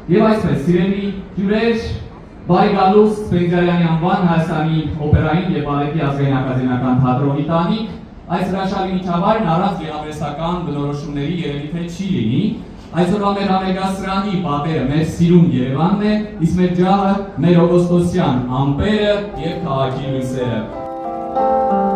Եվ այսպես, սիրելի հյուրեր, բարի գալուս Սպենդիարյանի անվան Հայաստանի օպերային և բալետի ազգային ակադեմիական թատրոնի տանիք, այս հրաշալի միջավայրն առանց գեղարվեստական բնորոշումների երևի թե չի լինի։ Այսօրվա մեր համերգասրահի պատերը մեր սիրուն Երևանն է, իսկ մեր ջահը մեր օգոստոսյան ամպերը և քաղաքի լույսերը։